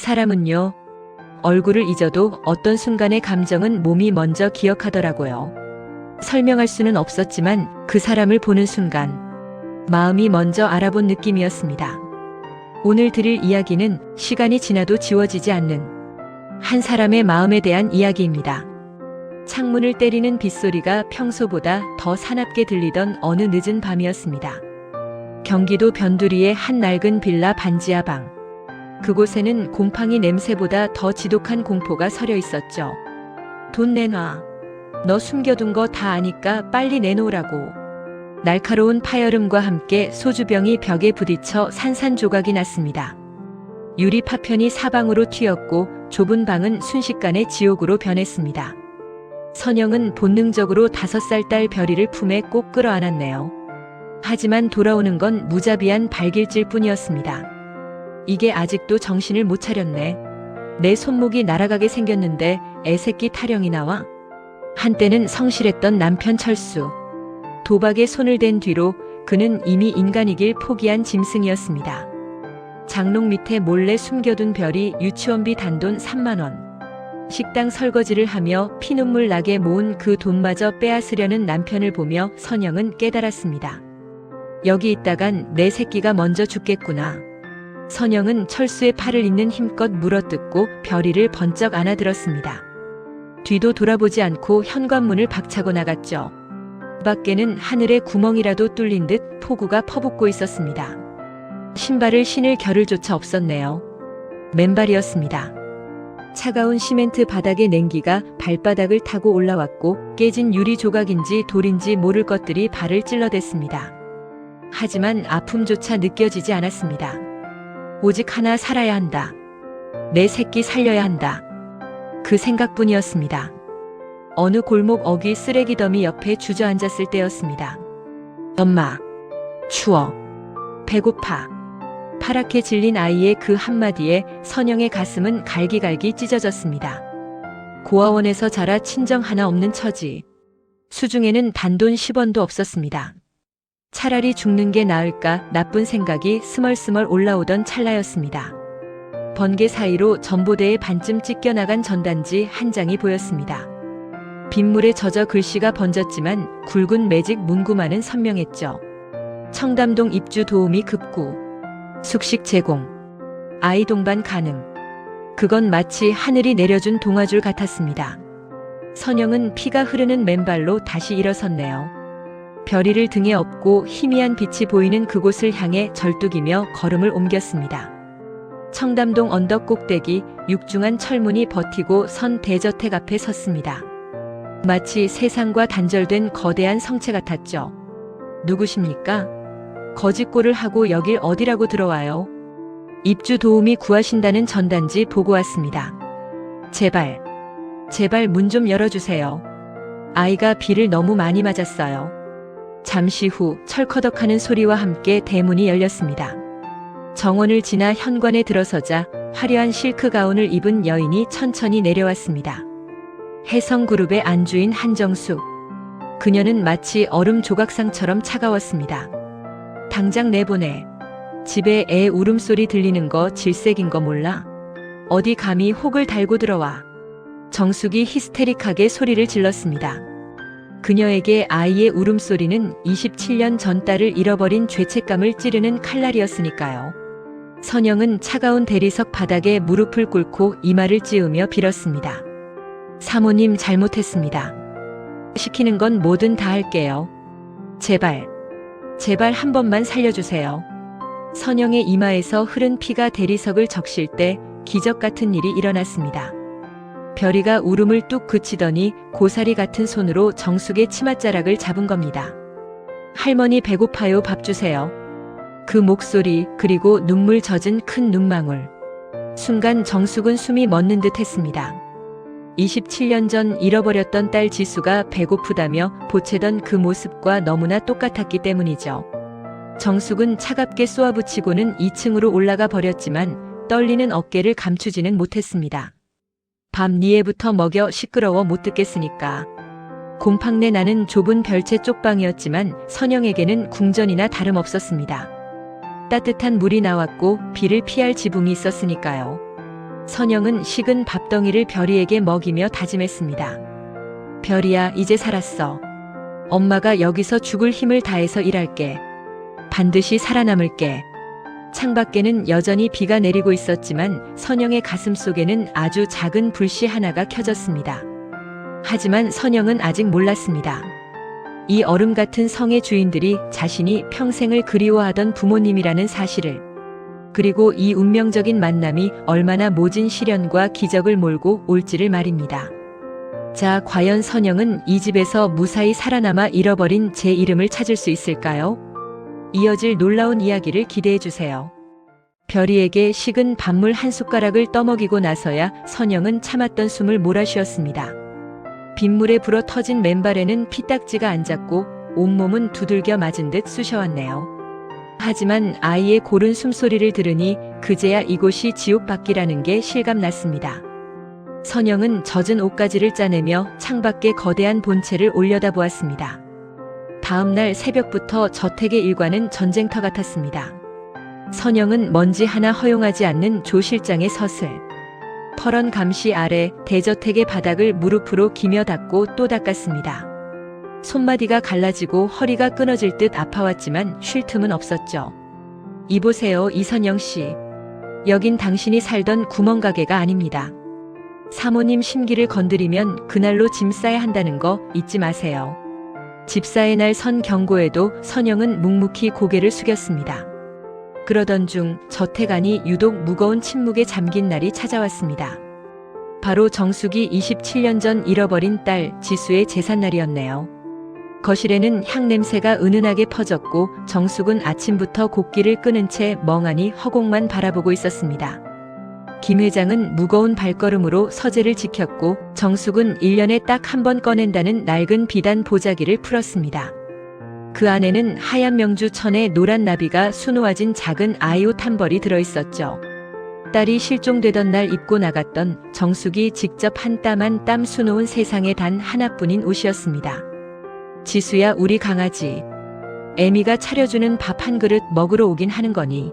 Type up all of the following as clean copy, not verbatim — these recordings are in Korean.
사람은요, 얼굴을 잊어도 어떤 순간의 감정은 몸이 먼저 기억하더라고요. 설명할 수는 없었지만 그 사람을 보는 순간 마음이 먼저 알아본 느낌이었습니다. 오늘 드릴 이야기는 시간이 지나도 지워지지 않는 한 사람의 마음에 대한 이야기입니다. 창문을 때리는 빗소리가 평소보다 더 사납게 들리던 어느 늦은 밤이었습니다. 경기도 변두리의 한 낡은 빌라 반지하 방. 그곳에는 곰팡이 냄새보다 더 지독한 공포가 서려 있었죠. 돈 내놔. 너 숨겨둔 거 다 아니까 빨리 내놓으라고. 날카로운 파열음과 함께 소주병이 벽에 부딪혀 산산조각이 났습니다. 유리 파편이 사방으로 튀었고 좁은 방은 순식간에 지옥으로 변했습니다. 선영은 본능적으로 5살 딸 별이를 품에 꼭 끌어안았네요. 하지만 돌아오는 건 무자비한 발길질 뿐이었습니다. 이게 아직도 정신을 못 차렸네. 내 손목이 날아가게 생겼는데 애새끼 타령이 나와? 한때는 성실했던 남편 철수. 도박에 손을 댄 뒤로 그는 이미 인간이길 포기한 짐승이었습니다. 장롱 밑에 몰래 숨겨둔 별이 유치원비 단돈 3만 원. 식당 설거지를 하며 피눈물 나게 모은 그 돈마저 빼앗으려는 남편을 보며 선영은 깨달았습니다. 여기 있다간 내 새끼가 먼저 죽겠구나. 선영은 철수의 팔을 잇는 힘껏 물어뜯고 별이를 번쩍 안아들었습니다. 뒤도 돌아보지 않고 현관문을 박차고 나갔죠. 밖에는 하늘에 구멍이라도 뚫린 듯 폭우가 퍼붓고 있었습니다. 신발을 신을 겨를조차 없었네요. 맨발이었습니다. 차가운 시멘트 바닥의 냉기가 발바닥을 타고 올라왔고 깨진 유리 조각인지 돌인지 모를 것들이 발을 찔러댔습니다. 하지만 아픔조차 느껴지지 않았습니다. 오직 하나 살아야 한다. 내 새끼 살려야 한다. 그 생각뿐이었습니다. 어느 골목 어귀 쓰레기 더미 옆에 주저앉았을 때였습니다. 엄마, 추워. 배고파. 파랗게 질린 아이의 그 한마디에 선영의 가슴은 갈기갈기 찢어졌습니다. 고아원에서 자라 친정 하나 없는 처지. 수중에는 단돈 10원도 없었습니다. 차라리 죽는 게 나을까 나쁜 생각이 스멀스멀 올라오던 찰나였습니다. 번개 사이로 전보대에 반쯤 찢겨나간 전단지 한 장이 보였습니다. 빗물에 젖어 글씨가 번졌지만 굵은 매직 문구만은 선명했죠. 청담동 입주 도우미 급구. 숙식 제공. 아이 동반 가능. 그건 마치 하늘이 내려준 동화줄 같았습니다. 선영은 피가 흐르는 맨발로 다시 일어섰네요. 별이를 등에 업고 희미한 빛이 보이는 그곳을 향해 절뚝이며 걸음을 옮겼습니다. 청담동 언덕 꼭대기 육중한 철문이 버티고 선 대저택 앞에 섰습니다. 마치 세상과 단절된 거대한 성체 같았죠. 누구십니까? 거짓골을 하고 여길 어디라고 들어와요? 입주 도우미 구하신다는 전단지 보고 왔습니다. 제발 문 좀 열어주세요. 아이가 비를 너무 많이 맞았어요. 잠시 후 철커덕하는 소리와 함께 대문이 열렸습니다. 정원을 지나 현관에 들어서자 화려한 실크 가운을 입은 여인이 천천히 내려왔습니다. 혜성그룹의 안주인 한정숙. 그녀는 마치 얼음 조각상처럼 차가웠습니다. 당장 내보내. 집에 애 울음소리 들리는 거 질색인 거 몰라? 어디 감히 혹을 달고 들어와. 정숙이 히스테릭하게 소리를 질렀습니다. 그녀에게 아이의 울음소리는 27년 전 딸을 잃어버린 죄책감을 찌르는 칼날이었으니까요. 선영은 차가운 대리석 바닥에 무릎을 꿇고 이마를 찌우며 빌었습니다. 사모님 잘못했습니다. 시키는 건 뭐든 다 할게요. 제발 한 번만 살려주세요. 선영의 이마에서 흐른 피가 대리석을 적실 때 기적 같은 일이 일어났습니다. 별이가 울음을 뚝 그치더니 고사리 같은 손으로 정숙의 치맛자락을 잡은 겁니다. 할머니 배고파요, 밥 주세요. 그 목소리, 그리고 눈물 젖은 큰 눈망울. 순간 정숙은 숨이 멎는 듯 했습니다. 27년 전 잃어버렸던 딸 지수가 배고프다며 보채던 그 모습과 너무나 똑같았기 때문이죠. 정숙은 차갑게 쏘아붙이고는 2층으로 올라가 버렸지만 떨리는 어깨를 감추지는 못했습니다. 밤 니에부터 먹여 시끄러워 못 듣겠으니까. 곰팡내 나는 좁은 별채 쪽방이었지만 선영에게는 궁전이나 다름없었습니다. 따뜻한 물이 나왔고 비를 피할 지붕이 있었으니까요. 선영은 식은 밥덩이를 별이에게 먹이며 다짐했습니다. 별이야, 이제 살았어. 엄마가 여기서 죽을 힘을 다해서 일할게. 반드시 살아남을게. 창밖에는 여전히 비가 내리고 있었지만 선영의 가슴 속에는 아주 작은 불씨 하나가 켜졌습니다. 하지만 선영은 아직 몰랐습니다. 이 얼음 같은 성의 주인들이 자신이 평생을 그리워하던 부모님이라는 사실을, 그리고 이 운명적인 만남이 얼마나 모진 시련과 기적을 몰고 올지를 말입니다. 자, 과연 선영은 이 집에서 무사히 살아남아 잃어버린 제 이름을 찾을 수 있을까요? 이어질 놀라운 이야기를 기대해 주세요. 별이에게 식은 밥물 한 숟가락을 떠먹이고 나서야 선영은 참았던 숨을 몰아쉬었습니다. 빗물에 불어 터진 맨발에는 피딱지가 안 잤고 온몸은 두들겨 맞은 듯 쑤셔왔네요. 하지만 아이의 고른 숨소리를 들으니 그제야 이곳이 지옥밖이라는 게 실감났습니다. 선영은 젖은 옷가지를 짜내며 창밖에 거대한 본체를 올려다보았습니다. 다음 날 새벽부터 저택의 일과는 전쟁터 같았습니다. 선영은 먼지 하나 허용하지 않는 조 실장의 서슬, 퍼런 감시 아래 대저택의 바닥을 무릎으로 기며 닦고 또 닦았습니다. 손마디가 갈라지고 허리가 끊어질 듯 아파왔지만 쉴 틈은 없었죠. 이보세요, 이선영 씨. 여긴 당신이 살던 구멍가게가 아닙니다. 사모님 심기를 건드리면 그날로 짐 싸야 한다는 거 잊지 마세요. 집사의 날 선 경고에도 선영은 묵묵히 고개를 숙였습니다. 그러던 중 저택 안이 유독 무거운 침묵에 잠긴 날이 찾아왔습니다. 바로 정숙이 27년 전 잃어버린 딸 지수의 제삿날이었네요. 거실에는 향 냄새가 은은하게 퍼졌고 정숙은 아침부터 곡기를 끊은 채 멍하니 허공만 바라보고 있었습니다. 김 회장은 무거운 발걸음으로 서재를 지켰고 정숙은 1년에 딱 한 번 꺼낸다는 낡은 비단 보자기를 풀었습니다. 그 안에는 하얀 명주 천에 노란 나비가 수놓아진 작은 아이옷 한 벌이 들어있었죠. 딸이 실종되던 날 입고 나갔던 정숙이 직접 한 땀 한 땀 수놓은 세상에 단 하나뿐인 옷이었습니다. 지수야, 우리 강아지. 애미가 차려주는 밥 한 그릇 먹으러 오긴 하는 거니.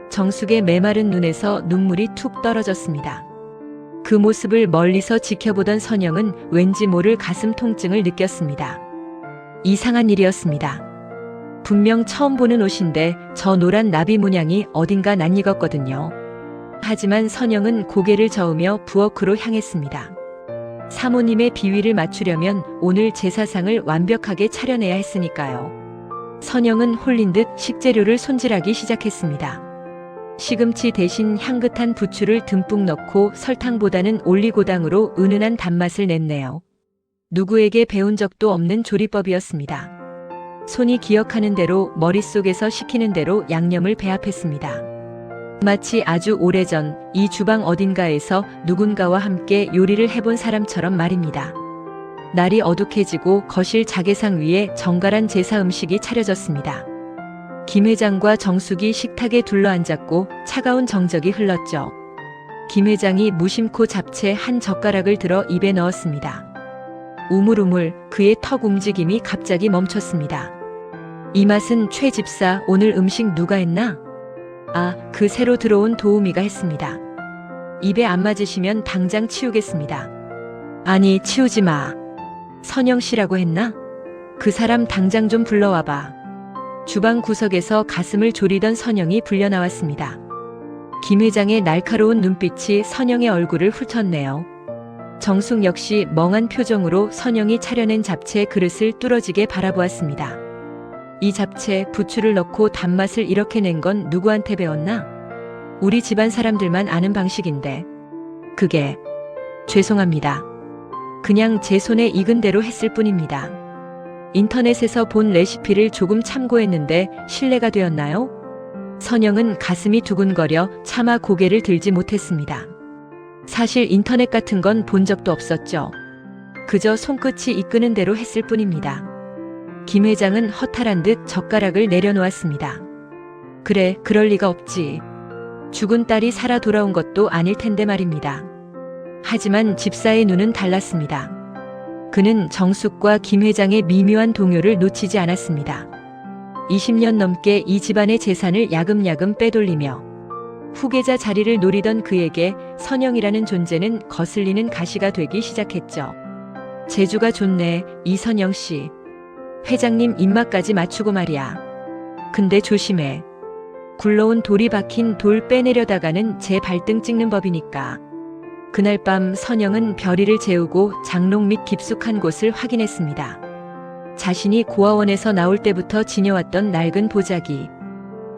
정숙의 메마른 눈에서 눈물이 툭 떨어졌습니다. 그 모습을 멀리서 지켜보던 선영은 왠지 모를 가슴 통증을 느꼈습니다. 이상한 일이었습니다. 분명 처음 보는 옷인데 저 노란 나비 문양이 어딘가 낯익었거든요. 하지만 선영은 고개를 저으며 부엌으로 향했습니다. 사모님의 비위를 맞추려면 오늘 제사상을 완벽하게 차려내야 했으니까요. 선영은 홀린 듯 식재료를 손질하기 시작했습니다. 시금치 대신 향긋한 부추를 듬뿍 넣고 설탕보다는 올리고당으로 은은한 단맛을 냈네요. 누구에게 배운 적도 없는 조리법이었습니다. 손이 기억하는 대로 머릿속에서 시키는 대로 양념을 배합했습니다. 마치 아주 오래전 이 주방 어딘가에서 누군가와 함께 요리를 해본 사람처럼 말입니다. 날이 어둑해지고 거실 자개상 위에 정갈한 제사 음식이 차려졌습니다. 김 회장과 정숙이 식탁에 둘러앉았고 차가운 정적이 흘렀죠. 김 회장이 무심코 잡채 한 젓가락을 들어 입에 넣었습니다. 우물우물 그의 턱 움직임이 갑자기 멈췄습니다. 이 맛은 최 집사, 오늘 음식 누가 했나? 아, 그 새로 들어온 도우미가 했습니다. 입에 안 맞으시면 당장 치우겠습니다. 아니, 치우지 마. 선영 씨라고 했나? 그 사람 당장 좀 불러와봐. 주방 구석에서 가슴을 졸이던 선영이 불려나왔습니다. 김 회장의 날카로운 눈빛이 선영의 얼굴을 훑었네요. 정숙 역시 멍한 표정으로 선영이 차려낸 잡채 그릇을 뚫어지게 바라보았습니다. 이 잡채 부추를 넣고 단맛을 이렇게 낸 건 누구한테 배웠나? 우리 집안 사람들만 아는 방식인데. 그게 죄송합니다. 그냥 제 손에 익은 대로 했을 뿐입니다. 인터넷에서 본 레시피를 조금 참고했는데 신뢰가 되었나요? 선영은 가슴이 두근거려 차마 고개를 들지 못했습니다. 사실 인터넷 같은 건 본 적도 없었죠. 그저 손끝이 이끄는 대로 했을 뿐입니다. 김 회장은 허탈한 듯 젓가락을 내려놓았습니다. 그래, 그럴 리가 없지. 죽은 딸이 살아 돌아온 것도 아닐 텐데 말입니다. 하지만 집사의 눈은 달랐습니다. 그는 정숙과 김 회장의 미묘한 동요를 놓치지 않았습니다. 20년 넘게 이 집안의 재산을 야금야금 빼돌리며 후계자 자리를 노리던 그에게 선영이라는 존재는 거슬리는 가시가 되기 시작했죠. 재주가 좋네, 이선영 씨. 회장님 입맛까지 맞추고 말이야. 근데 조심해. 굴러온 돌이 박힌 돌 빼내려다가는 제 발등 찍는 법이니까. 그날 밤 선영은 별이를 재우고 장롱 밑 깊숙한 곳을 확인했습니다. 자신이 고아원에서 나올 때부터 지녀왔던 낡은 보자기.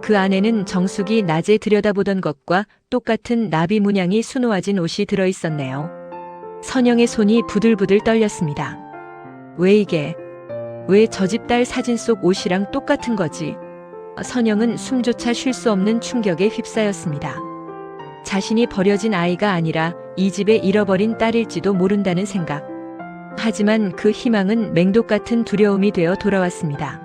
그 안에는 정숙이 낮에 들여다보던 것과 똑같은 나비 문양이 수놓아진 옷이 들어있었네요. 선영의 손이 부들부들 떨렸습니다. 왜 이게? 왜 저 집 딸 사진 속 옷이랑 똑같은 거지? 선영은 숨조차 쉴 수 없는 충격에 휩싸였습니다. 자신이 버려진 아이가 아니라 이 집에 잃어버린 딸일지도 모른다는 생각. 하지만 그 희망은 맹독 같은 두려움이 되어 돌아왔습니다.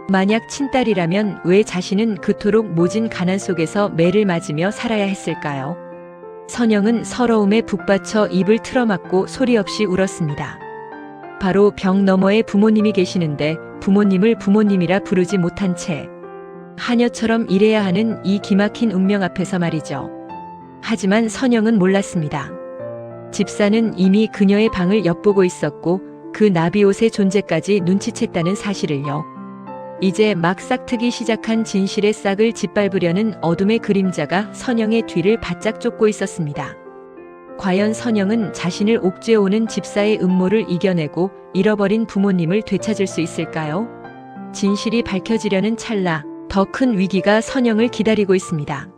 만약 친딸이라면 왜 자신은 그토록 모진 가난 속에서 매를 맞으며 살아야 했을까요? 선영은 서러움에 북받쳐 입을 틀어막고 소리 없이 울었습니다. 바로 벽 너머에 부모님이 계시는데 부모님을 부모님이라 부르지 못한 채 하녀처럼 일해야 하는 이 기막힌 운명 앞에서 말이죠. 하지만 선영은 몰랐습니다. 집사는 이미 그녀의 방을 엿보고 있었고 그 나비옷의 존재까지 눈치챘다는 사실을요. 이제 막 싹트기 시작한 진실의 싹을 짓밟으려는 어둠의 그림자가 선영의 뒤를 바짝 쫓고 있었습니다. 과연 선영은 자신을 옥죄어오는 집사의 음모를 이겨내고 잃어버린 부모님을 되찾을 수 있을까요? 진실이 밝혀지려는 찰나 더 큰 위기가 선영을 기다리고 있습니다.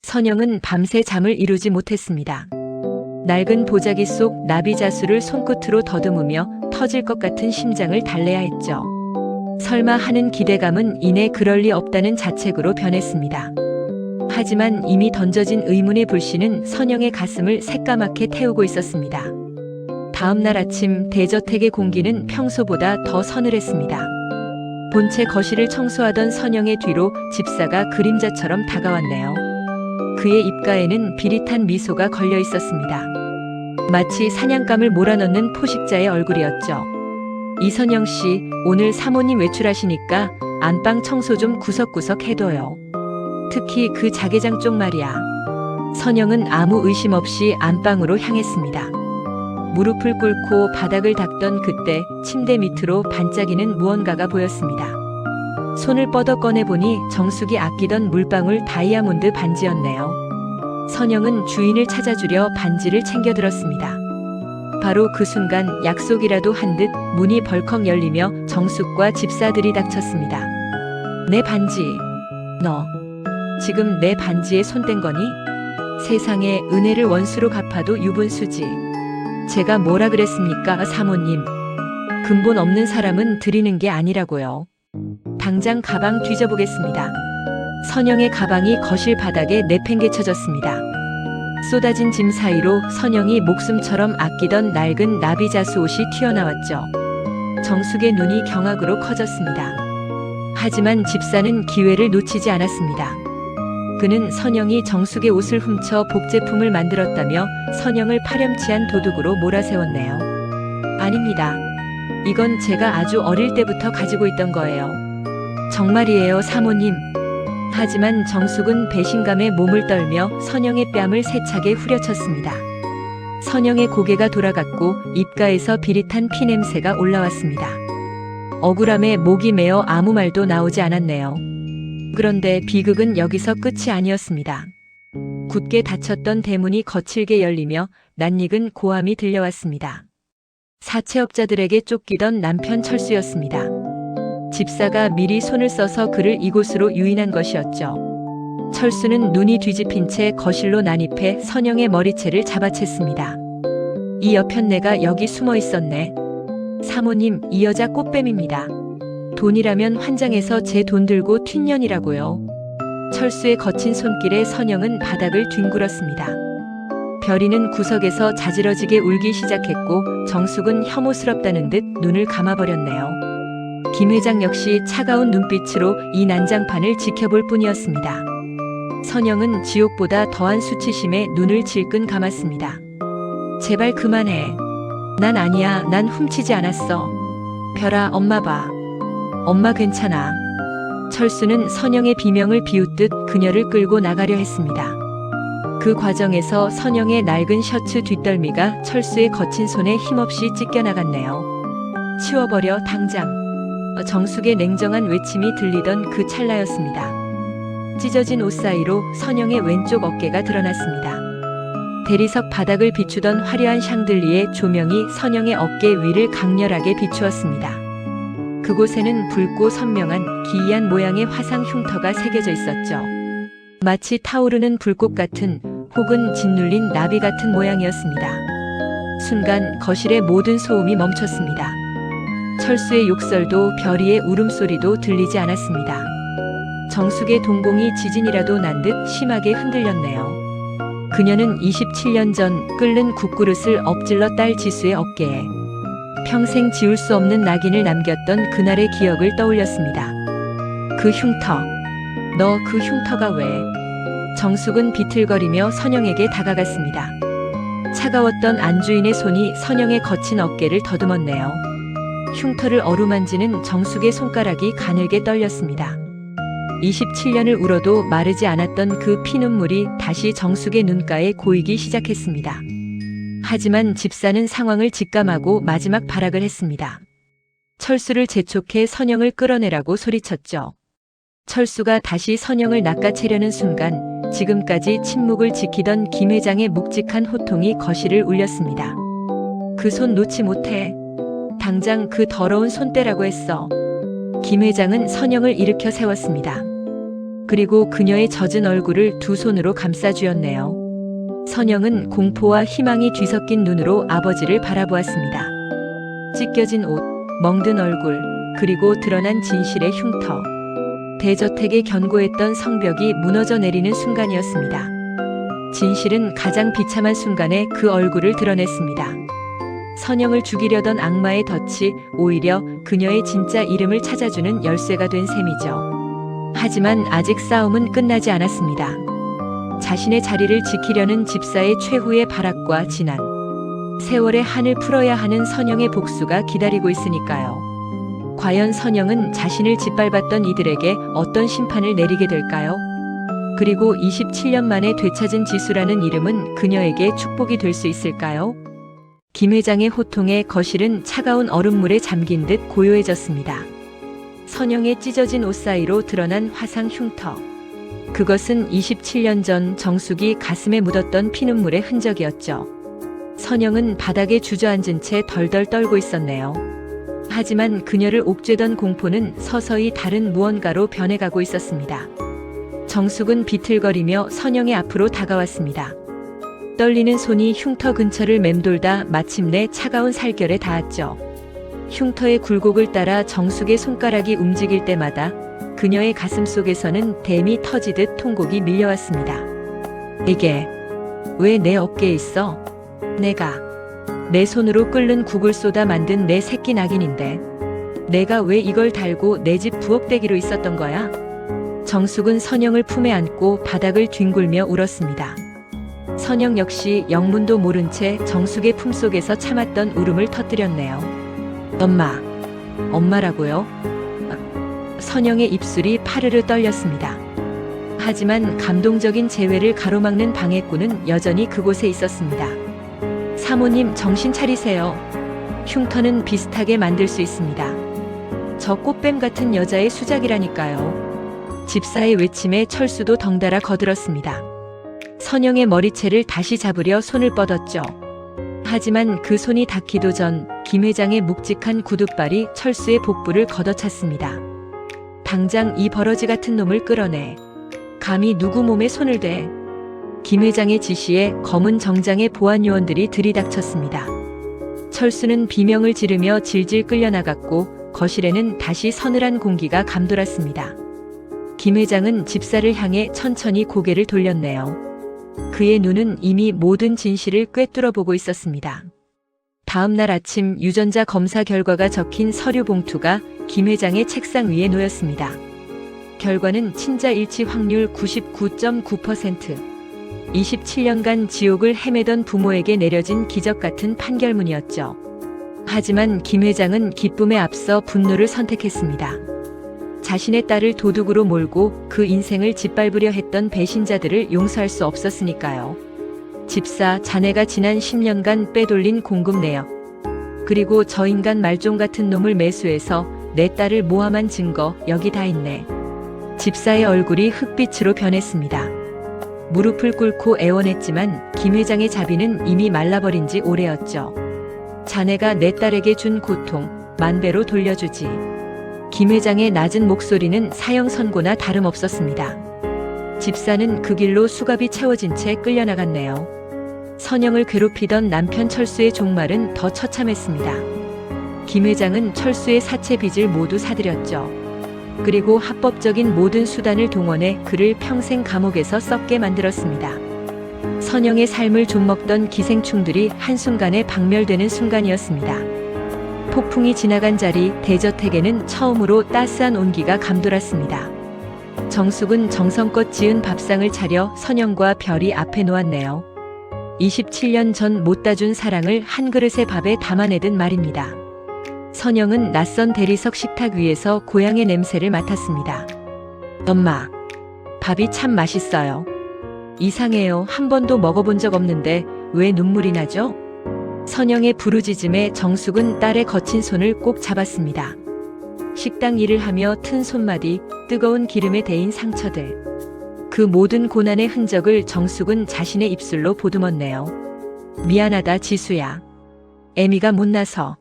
선영은 밤새 잠을 이루지 못했습니다. 낡은 보자기 속 나비자수를 손끝으로 더듬으며 터질 것 같은 심장을 달래야 했죠. 설마 하는 기대감은 이내 그럴 리 없다는 자책으로 변했습니다. 하지만 이미 던져진 의문의 불씨는 선영의 가슴을 새까맣게 태우고 있었습니다. 다음 날 아침 대저택의 공기는 평소보다 더 서늘했습니다. 본체 거실을 청소하던 선영의 뒤로 집사가 그림자처럼 다가왔네요. 그의 입가에는 비릿한 미소가 걸려 있었습니다. 마치 사냥감을 몰아넣는 포식자의 얼굴이었죠. 이선영 씨, 오늘 사모님 외출하시니까 안방 청소 좀 구석구석 해둬요. 특히 그 자개장 쪽 말이야. 선영은 아무 의심 없이 안방으로 향했습니다. 무릎을 꿇고 바닥을 닦던 그때 침대 밑으로 반짝이는 무언가가 보였습니다. 손을 뻗어 꺼내보니 정숙이 아끼던 물방울 다이아몬드 반지였네요. 선영은 주인을 찾아주려 반지를 챙겨들었습니다. 바로 그 순간 약속이라도 한 듯 문이 벌컥 열리며 정숙과 집사들이 닥쳤습니다. 내 반지. 너 지금 내 반지에 손 댄 거니? 세상에 은혜를 원수로 갚아도 유분수지. 제가 뭐라 그랬습니까, 사모님? 근본 없는 사람은 드리는 게 아니라고요. 당장 가방 뒤져보겠습니다. 선영의 가방이 거실 바닥에 내팽개쳐졌습니다. 쏟아진 짐 사이로 선영이 목숨처럼 아끼던 낡은 나비자수 옷이 튀어나왔죠. 정숙의 눈이 경악으로 커졌습니다. 하지만 집사는 기회를 놓치지 않았습니다. 그는 선영이 정숙의 옷을 훔쳐 복제품을 만들었다며 선영을 파렴치한 도둑으로 몰아세웠네요. 아닙니다. 이건 제가 아주 어릴 때부터 가지고 있던 거예요. 정말이에요, 사모님. 하지만 정숙은 배신감에 몸을 떨며 선영의 뺨을 세차게 후려쳤습니다. 선영의 고개가 돌아갔고 입가에서 비릿한 피 냄새가 올라왔습니다. 억울함에 목이 메어 아무 말도 나오지 않았네요. 그런데 비극은 여기서 끝이 아니었습니다. 굳게 닫혔던 대문이 거칠게 열리며 낯익은 고함이 들려왔습니다. 사채업자들에게 쫓기던 남편 철수였습니다. 집사가 미리 손을 써서 그를 이곳으로 유인한 것이었죠. 철수는 눈이 뒤집힌 채 거실로 난입해 선영의 머리채를 잡아챘습니다. 이 여편네가 여기 숨어 있었네. 사모님, 이 여자 꽃뱀입니다. 돈이라면 환장해서 제 돈 들고 튄 년이라고요. 철수의 거친 손길에 선영은 바닥을 뒹굴었습니다. 별이는 구석에서 자지러지게 울기 시작했고 정숙은 혐오스럽다는 듯 눈을 감아버렸네요. 김 회장 역시 차가운 눈빛으로 이 난장판을 지켜볼 뿐이었습니다. 선영은 지옥보다 더한 수치심에 눈을 질끈 감았습니다. 제발 그만해. 난 아니야. 난 훔치지 않았어. 별아, 엄마 봐. 엄마 괜찮아. 철수는 선영의 비명을 비웃듯 그녀를 끌고 나가려 했습니다. 그 과정에서 선영의 낡은 셔츠 뒷덜미가 철수의 거친 손에 힘없이 찢겨나갔네요. 치워버려 당장. 정숙의 냉정한 외침이 들리던 그 찰나였습니다. 찢어진 옷 사이로 선영의 왼쪽 어깨가 드러났습니다. 대리석 바닥을 비추던 화려한 샹들리의 조명이 선영의 어깨 위를 강렬하게 비추었습니다. 그곳에는 붉고 선명한 기이한 모양의 화상 흉터가 새겨져 있었죠. 마치 타오르는 불꽃 같은 혹은 짓눌린 나비 같은 모양이었습니다. 순간 거실의 모든 소음이 멈췄습니다. 철수의 욕설도 별이의 울음소리도 들리지 않았습니다. 정숙의 동공이 지진이라도 난 듯 심하게 흔들렸네요. 그녀는 27년 전 끓는 국그릇을 엎질러 딸 지수의 어깨에 평생 지울 수 없는 낙인을 남겼던 그날의 기억을 떠올렸습니다. 그 흉터. 너 그 흉터가 왜? 정숙은 비틀거리며 선영에게 다가갔습니다. 차가웠던 안주인의 손이 선영의 거친 어깨를 더듬었네요. 흉터를 어루만지는 정숙의 손가락이 가늘게 떨렸습니다. 27년을 울어도 마르지 않았던 그 피눈물이 다시 정숙의 눈가에 고이기 시작했습니다. 하지만 집사는 상황을 직감하고 마지막 발악을 했습니다. 철수를 재촉해 선영을 끌어내라고 소리쳤죠. 철수가 다시 선영을 낚아채려는 순간 지금까지 침묵을 지키던 김 회장의 묵직한 호통이 거실을 울렸습니다. 그 손 놓지 못해. 당장 그 더러운 손 떼라고 했어. 김 회장은 선영을 일으켜 세웠습니다. 그리고 그녀의 젖은 얼굴을 두 손으로 감싸쥐었네요. 선영은 공포와 희망이 뒤섞인 눈으로 아버지를 바라보았습니다. 찢겨진 옷, 멍든 얼굴, 그리고 드러난 진실의 흉터. 대저택에 견고했던 성벽이 무너져 내리는 순간이었습니다. 진실은 가장 비참한 순간에 그 얼굴을 드러냈습니다. 선영을 죽이려던 악마의 덫이 오히려 그녀의 진짜 이름을 찾아주는 열쇠가 된 셈이죠. 하지만 아직 싸움은 끝나지 않았습니다. 자신의 자리를 지키려는 집사의 최후의 발악과 지난 세월의 한을 풀어야 하는 선영의 복수가 기다리고 있으니까요. 과연 선영은 자신을 짓밟았던 이들에게 어떤 심판을 내리게 될까요? 그리고 27년 만에 되찾은 지수라는 이름은 그녀에게 축복이 될 수 있을까요? 김 회장의 호통에 거실은 차가운 얼음물에 잠긴 듯 고요해졌습니다. 선영의 찢어진 옷 사이로 드러난 화상 흉터. 그것은 27년 전 정숙이 가슴에 묻었던 피눈물의 흔적이었죠. 선영은 바닥에 주저앉은 채 덜덜 떨고 있었네요. 하지만 그녀를 옥죄던 공포는 서서히 다른 무언가로 변해가고 있었습니다. 정숙은 비틀거리며 선영의 앞으로 다가왔습니다. 떨리는 손이 흉터 근처를 맴돌다 마침내 차가운 살결에 닿았죠. 흉터의 굴곡을 따라 정숙의 손가락이 움직일 때마다 그녀의 가슴 속에서는 댐이 터지듯 통곡이 밀려왔습니다. 이게 왜 내 어깨에 있어? 내 손으로 끓는 국을 쏟아 만든 내 새끼 낙인인데 내가 왜 이걸 달고 내 집 부엌대기로 있었던 거야? 정숙은 선영을 품에 안고 바닥을 뒹굴며 울었습니다. 선영 역시 영문도 모른 채 정숙의 품속에서 참았던 울음을 터뜨렸네요. 엄마라고요? 선영의 입술이 파르르 떨렸습니다. 하지만 감동적인 재회를 가로막는 방해꾼은 여전히 그곳에 있었습니다. 사모님 정신 차리세요. 흉터는 비슷하게 만들 수 있습니다. 저 꽃뱀 같은 여자의 수작이라니까요. 집사의 외침에 철수도 덩달아 거들었습니다. 선영의 머리채를 다시 잡으려 손을 뻗었죠. 하지만 그 손이 닿기도 전 김 회장의 묵직한 구둣발이 철수의 복부를 걷어찼습니다. 당장 이 버러지 같은 놈을 끌어내. 감히 누구 몸에 손을 대. 김 회장의 지시에 검은 정장의 보안 요원들이 들이닥쳤습니다. 철수는 비명을 지르며 질질 끌려나갔고 거실에는 다시 서늘한 공기가 감돌았습니다. 김 회장은 집사를 향해 천천히 고개를 돌렸네요. 그의 눈은 이미 모든 진실을 꿰뚫어 보고 있었습니다. 다음 날 아침 유전자 검사 결과가 적힌 서류 봉투가 김 회장의 책상 위에 놓였습니다. 결과는 친자 일치 확률 99.9%. 27년간 지옥을 헤매던 부모에게 내려진 기적 같은 판결문이었죠. 하지만 김 회장은 기쁨에 앞서 분노를 선택했습니다. 자신의 딸을 도둑으로 몰고 그 인생을 짓밟으려 했던 배신자들을 용서할 수 없었으니까요. 집사, 자네가 지난 10년간 빼돌린 공급 내역, 그리고 저 인간 말종 같은 놈을 매수해서 내 딸을 모함한 증거 여기 다 있네. 집사의 얼굴이 흑빛으로 변했습니다. 무릎을 꿇고 애원했지만 김 회장의 자비는 이미 말라버린 지 오래였죠. 자네가 내 딸에게 준 고통 10,000배로 돌려주지. 김 회장의 낮은 목소리는 사형 선고나 다름없었습니다. 집사는 그 길로 수갑이 채워진 채 끌려나갔네요. 선영을 괴롭히던 남편 철수의 종말은 더 처참했습니다. 김 회장은 철수의 사채 빚을 모두 사들였죠. 그리고 합법적인 모든 수단을 동원해 그를 평생 감옥에서 썩게 만들었습니다. 선영의 삶을 좀먹던 기생충들이 한순간에 박멸되는 순간이었습니다. 폭풍이 지나간 자리 대저택에는 처음으로 따스한 온기가 감돌았습니다. 정숙은 정성껏 지은 밥상을 차려 선영과 별이 앞에 놓았네요. 27년 전 못다 준 사랑을 한 그릇의 밥에 담아내듯 말입니다. 선영은 낯선 대리석 식탁 위에서 고향의 냄새를 맡았습니다. 엄마, 밥이 참 맛있어요. 이상해요. 한 번도 먹어본 적 없는데 왜 눈물이 나죠? 선영의 부르짖음에 정숙은 딸의 거친 손을 꼭 잡았습니다. 식당 일을 하며 튼 손마디, 뜨거운 기름에 데인 상처들. 그 모든 고난의 흔적을 정숙은 자신의 입술로 보듬었네요. 미안하다 지수야. 애미가 못나서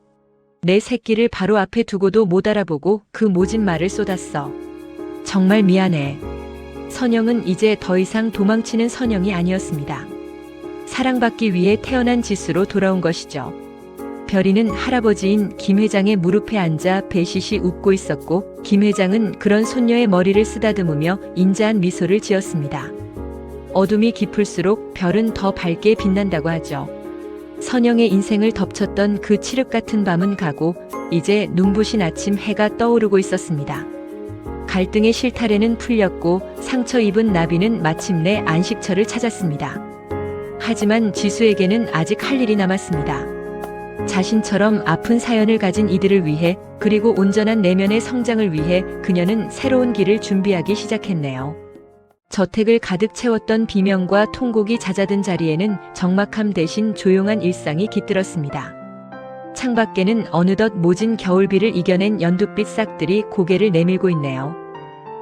내 새끼를 바로 앞에 두고도 못 알아보고 그 모진 말을 쏟았어. 정말 미안해. 선영은 이제 더 이상 도망치는 선영이 아니었습니다. 사랑받기 위해 태어난 지수로 돌아온 것이죠. 별이는 할아버지인 김 회장의 무릎에 앉아 배시시 웃고 있었고 김 회장은 그런 손녀의 머리를 쓰다듬으며 인자한 미소를 지었습니다. 어둠이 깊을수록 별은 더 밝게 빛난다고 하죠. 선영의 인생을 덮쳤던 그 칠흑 같은 밤은 가고 이제 눈부신 아침 해가 떠오르고 있었습니다. 갈등의 실타래는 풀렸고 상처 입은 나비는 마침내 안식처를 찾았습니다. 하지만 지수에게는 아직 할 일이 남았습니다. 자신처럼 아픈 사연을 가진 이들을 위해 그리고 온전한 내면의 성장을 위해 그녀는 새로운 길을 준비하기 시작했네요. 저택을 가득 채웠던 비명과 통곡이 잦아든 자리에는 적막함 대신 조용한 일상이 깃들었습니다. 창밖에는 어느덧 모진 겨울비를 이겨낸 연두빛 싹들이 고개를 내밀고 있네요.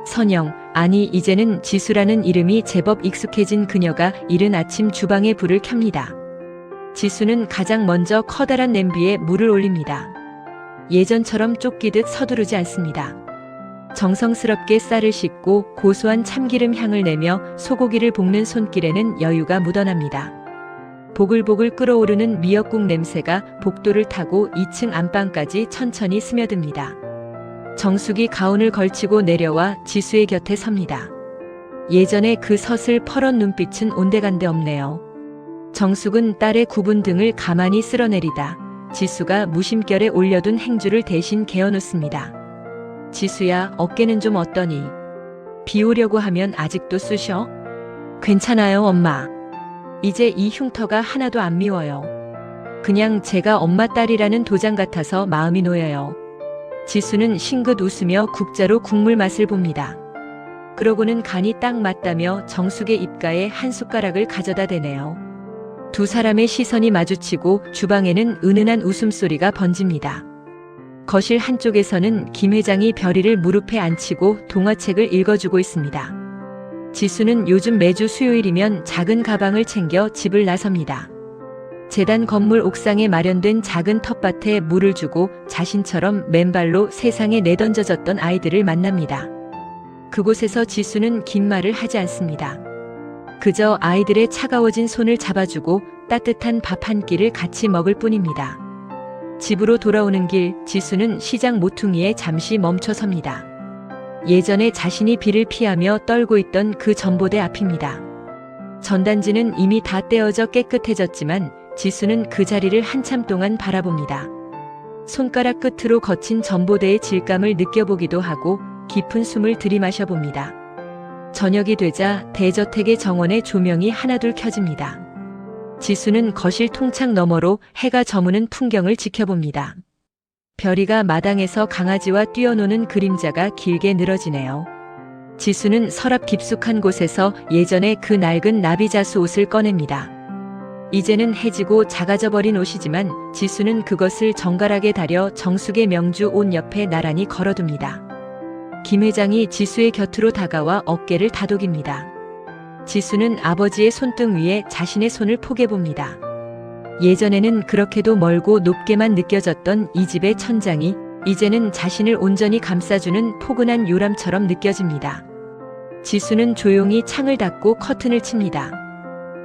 선영, 아니 이제는 지수라는 이름이 제법 익숙해진 그녀가 이른 아침 주방에 불을 켭니다. 지수는 가장 먼저 커다란 냄비에 물을 올립니다. 예전처럼 쫓기듯 서두르지 않습니다. 정성스럽게 쌀을 씻고 고소한 참기름 향을 내며 소고기를 볶는 손길에는 여유가 묻어납니다. 보글보글 끓어오르는 미역국 냄새가 복도를 타고 2층 안방까지 천천히 스며듭니다. 정숙이 가운을 걸치고 내려와 지수의 곁에 섭니다. 예전에 그 서슬 퍼런 눈빛은 온데간데 없네요. 정숙은 딸의 굽은 등을 가만히 쓸어내리다 지수가 무심결에 올려둔 행주를 대신 개어놓습니다. 지수야, 어깨는 좀 어떠니? 비우려고 하면 아직도 쑤셔? 괜찮아요, 엄마. 이제 이 흉터가 하나도 안 미워요. 그냥 제가 엄마 딸이라는 도장 같아서 마음이 놓여요. 지수는 싱긋 웃으며 국자로 국물 맛을 봅니다. 그러고는 간이 딱 맞다며 정숙의 입가에 한 숟가락을 가져다 대네요. 두 사람의 시선이 마주치고 주방에는 은은한 웃음소리가 번집니다. 거실 한쪽에서는 김 회장이 별이를 무릎에 앉히고 동화책을 읽어주고 있습니다. 지수는 요즘 매주 수요일이면 작은 가방을 챙겨 집을 나섭니다. 재단 건물 옥상에 마련된 작은 텃밭에 물을 주고 자신처럼 맨발로 세상에 내던져졌던 아이들을 만납니다. 그곳에서 지수는 긴 말을 하지 않습니다. 그저 아이들의 차가워진 손을 잡아주고 따뜻한 밥 한 끼를 같이 먹을 뿐입니다. 집으로 돌아오는 길, 지수는 시장 모퉁이에 잠시 멈춰 섭니다. 예전에 자신이 비를 피하며 떨고 있던 그 전봇대 앞입니다. 전단지는 이미 다 떼어져 깨끗해졌지만 지수는 그 자리를 한참 동안 바라봅니다. 손가락 끝으로 거친 전봇대의 질감을 느껴보기도 하고 깊은 숨을 들이마셔 봅니다. 저녁이 되자 대저택의 정원에 조명이 하나둘 켜집니다. 지수는 거실 통창 너머로 해가 저무는 풍경을 지켜봅니다. 별이가 마당에서 강아지와 뛰어노는 그림자가 길게 늘어지네요. 지수는 서랍 깊숙한 곳에서 예전에 그 낡은 나비자수 옷을 꺼냅니다. 이제는 해지고 작아져 버린 옷이지만 지수는 그것을 정갈하게 다려 정숙의 명주 옷 옆에 나란히 걸어둡니다. 김 회장이 지수의 곁으로 다가와 어깨를 다독입니다. 지수는 아버지의 손등 위에 자신의 손을 포개봅니다. 예전에는 그렇게도 멀고 높게만 느껴졌던 이 집의 천장이 이제는 자신을 온전히 감싸주는 포근한 요람처럼 느껴집니다. 지수는 조용히 창을 닫고 커튼을 칩니다.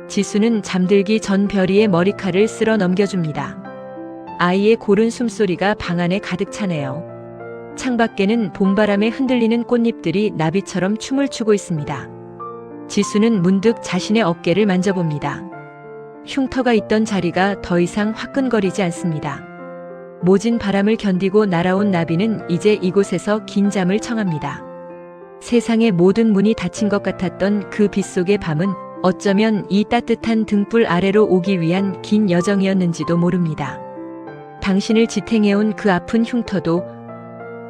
지수는 잠들기 전 별이의 머리칼을 쓸어 넘겨줍니다. 아이의 고른 숨소리가 방 안에 가득 차네요. 창밖에는 봄바람에 흔들리는 꽃잎들이 나비처럼 춤을 추고 있습니다. 지수는 문득 자신의 어깨를 만져봅니다. 흉터가 있던 자리가 더 이상 화끈거리지 않습니다. 모진 바람을 견디고 날아온 나비는 이제 이곳에서 긴 잠을 청합니다. 세상의 모든 문이 닫힌 것 같았던 그 빗속의 밤은 어쩌면 이 따뜻한 등불 아래로 오기 위한 긴 여정이었는지도 모릅니다. 당신을 지탱해온 그 아픈 흉터도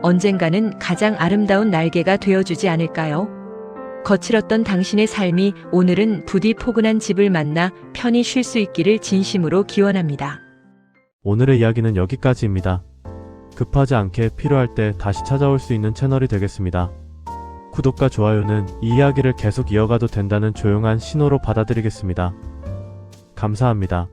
언젠가는 가장 아름다운 날개가 되어주지 않을까요? 거칠었던 당신의 삶이 오늘은 부디 포근한 집을 만나 편히 쉴 수 있기를 진심으로 기원합니다. 오늘의 이야기는 여기까지입니다. 급하지 않게 필요할 때 다시 찾아올 수 있는 채널이 되겠습니다. 구독과 좋아요는 이 이야기를 계속 이어가도 된다는 조용한 신호로 받아들이겠습니다. 감사합니다.